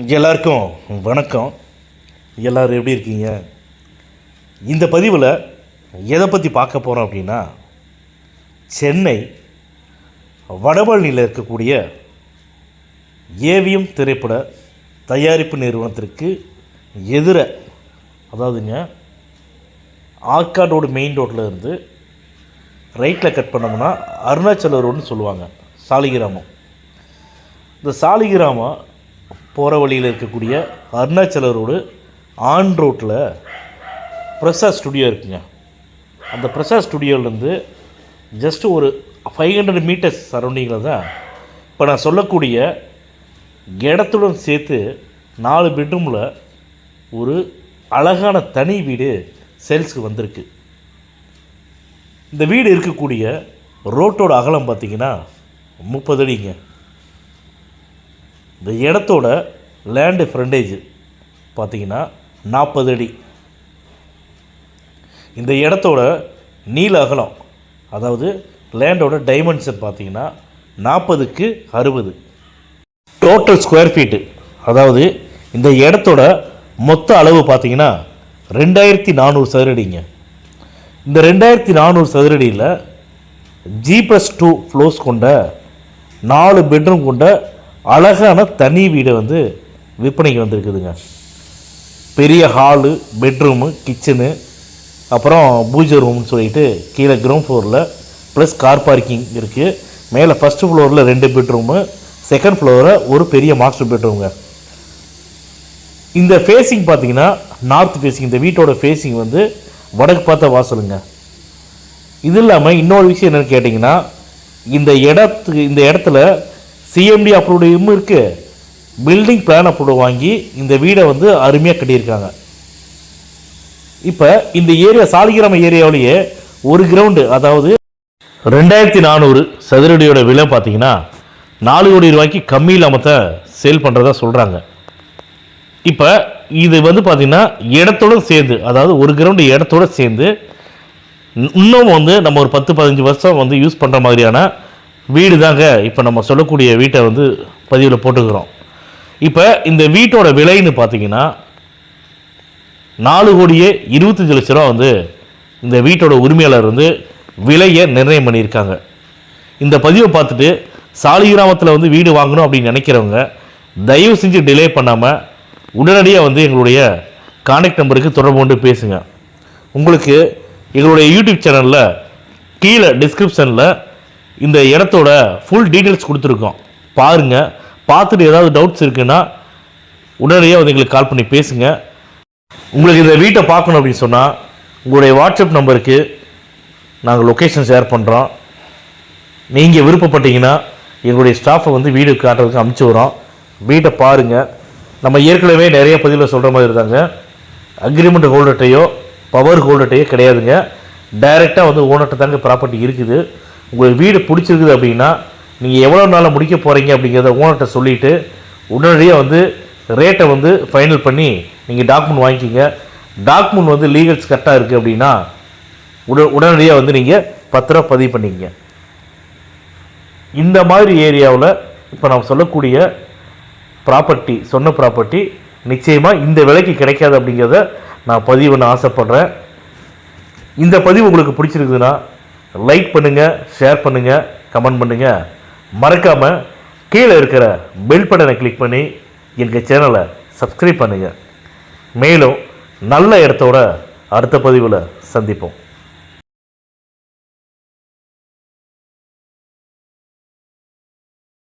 எல்லாருக்கும் வணக்கம். எல்லோரும் எப்படி இருக்கீங்க? இந்த பதிவில் எதை பற்றி பார்க்க போகிறோம் அப்படின்னா, சென்னை வடபழனியில் இருக்கக்கூடிய ஏவிஎம் திரைப்பட தயாரிப்பு நிறுவனத்திற்கு எதிர, அதாவதுங்க ஆற்காடோடு மெயின் ரோட்டில் இருந்து ரைட்டில் கட் பண்ணோம்னா அருணாச்சல ரோடுன்னு சொல்லுவாங்க, சாலிகிராமம். இந்த சாலிகிராமம் போகிற வழியில் இருக்கக்கூடிய அருணாச்சல ரோடு ஆன் ரோட்டில் பிரசாத் ஸ்டுடியோ இருக்குங்க. அந்த பிரசாத் ஸ்டுடியோலேருந்து ஜஸ்ட் ஒரு 500 மீட்டர்ஸ் சரௌண்டிங்கில் தான் இப்போ நான் சொல்லக்கூடிய இடத்துடன் சேர்த்து 4 பெட்ரூமில் ஒரு அழகான தனி வீடு சேல்ஸுக்கு வந்திருக்கு. இந்த வீடு இருக்கக்கூடிய ரோட்டோட அகலம் பார்த்திங்கன்னா 30 அடிங்க. இந்த இடத்தோட லேண்டு ஃப்ரண்டேஜ் பார்த்திங்கன்னா 40 அடி. இந்த இடத்தோட நீள அகலம், அதாவது லேண்டோட டைமென்ஷன் பார்த்திங்கன்னா 40க்கு 60. டோட்டல் ஸ்கொயர் ஃபீட்டு, அதாவது இந்த இடத்தோட மொத்த அளவு பார்த்திங்கன்னா 2400 சதுரடிங்க. இந்த 2400 சதுரடியில் G+2 ஃப்ளோர்ஸ் கொண்ட 4 பெட்ரூம் கொண்ட அழகான தனி வீடு விற்பனைக்கு வந்திருக்குதுங்க. பெரிய ஹாலு, பெட்ரூமு, கிச்சனு, அப்புறம் பூஜை ரூம்னு சொல்லிட்டு கீழே கிரவுண்ட் ஃப்ளோரில் ப்ளஸ் கார் பார்க்கிங் இருக்குது. மேலே ஃபஸ்ட்டு ஃப்ளோரில் 2 பெட்ரூமு, செகண்ட் ஃப்ளோரில் ஒரு பெரிய மாஸ்டர் பெட்ரூமுங்க. இந்த ஃபேஸிங் பார்த்திங்கன்னா நார்த் ஃபேஸிங். இந்த வீட்டோட ஃபேஸிங் வடக்கு பார்த்த வாசலுங்க. இது இல்லாமல் இன்னொரு விஷயம் என்னென்னு கேட்டிங்கன்னா, இந்த இடத்துல சிஎம்டி அப்ரூவ்டும் இருக்குது, பில்டிங் பிளான் அப்ரூவ் வாங்கி இந்த வீடை அருமையாக கட்டியிருக்காங்க. இப்போ இந்த ஏரியா சாலிகிராம ஏரியாவிலேயே ஒரு கிரவுண்டு, அதாவது 2400 சதுரடியோட விலை பார்த்திங்கன்னா 4 கோடி ரூபாய்க்கு கம்மி இல்லாமல் தான் சேல் பண்ணுறதா சொல்கிறாங்க. இப்போ இது பார்த்திங்கன்னா இடத்தோடு சேர்ந்து, அதாவது ஒரு கிரவுண்டு இடத்தோடு சேர்ந்து இன்னும் நம்ம ஒரு 10-15 வருஷம் யூஸ் பண்ணுற மாதிரியான வீடு தாங்க இப்போ நம்ம சொல்லக்கூடிய வீட்டை பதிவில் போட்டுக்கிறோம். இப்போ இந்த வீட்டோட விலைன்னு பார்த்தீங்கன்னா 4,25,00,000 ரூபா இந்த வீட்டோட உரிமையாளர் விலையை நிர்ணயம் பண்ணியிருக்காங்க. இந்த பதிவை பார்த்துட்டு சாலிகிராமத்தில் வீடு வாங்கணும் அப்படின்னு நினைக்கிறவங்க தயவு செஞ்சு டிலே பண்ணாமல் உடனடியாக எங்களுடைய கான்டாக்ட் நம்பருக்கு தொடர்பு கொண்டு பேசுங்க. உங்களுக்கு எங்களுடைய யூடியூப் சேனலில் கீழே டிஸ்கிரிப்ஷனில் இந்த இடத்தோட ஃபுல் டீட்டெயில்ஸ் கொடுத்துருக்கோம், பாருங்கள். பார்த்துட்டு ஏதாவது டவுட்ஸ் இருக்குன்னா உடனடியாக எங்களுக்கு கால் பண்ணி பேசுங்க. உங்களுக்கு இந்த வீட்டை பார்க்கணும் அப்படின்னு சொன்னால் உங்களுடைய வாட்ஸ்அப் நம்பருக்கு நாங்கள் லொக்கேஷன் ஷேர் பண்ணுறோம். நீங்கள் விருப்பப்பட்டீங்கன்னா எங்களுடைய ஸ்டாஃபை வீடு காட்டுறதுக்கு அனுப்பிச்சி வரோம். வீட்டை பாருங்கள். நம்ம ஏற்கனவே நிறைய பதிவில் சொல்கிற மாதிரி இருந்தாங்க, அக்ரிமெண்ட் ஹோல்டர்ட்டையோ பவர் ஹோல்டர்ட்டையோ கிடையாதுங்க. டைரெக்டாக ஓனர்கிட்ட தாங்க ப்ராப்பர்ட்டி இருக்குது. உங்களுக்கு வீடு பிடிச்சிருக்குது அப்படின்னா நீங்கள் எவ்வளோ நாளில் முடிக்க போகிறீங்க அப்படிங்கிறத ஓனர்கிட்ட சொல்லிவிட்டு உடனடியாக ரேட்டை ஃபைனல் பண்ணி நீங்கள் டாக்குமெண்ட் வாங்கிக்கிங்க. டாக்குமெண்ட் லீகல்ஸ் கரெக்டாக இருக்குது அப்படின்னா உடனடியாக நீங்கள் பத்திரம் பதிவு பண்ணிக்கங்க. இந்த மாதிரி ஏரியாவில் இப்போ நான் சொல்லக்கூடிய ப்ராப்பர்ட்டி, சொன்ன ப்ராப்பர்ட்டி நிச்சயமாக இந்த விலைக்கு கிடைக்காது அப்படிங்கிறத நான் பதிவு பண்ண ஆசைப்பட்றேன். இந்த பதிவு உங்களுக்கு பிடிச்சிருக்குதுன்னா லைக் பண்ணுங்கள், ஷேர் பண்ணுங்கள், கமெண்ட் பண்ணுங்கள். மறக்காமல் கீழே இருக்கிற பெல் பட்டனை கிளிக் பண்ணி எங்கள் சேனலை சப்ஸ்கிரைப் பண்ணுங்கள். மேலும் நல்ல இடத்தோட அடுத்த பதிவில் சந்திப்போம்.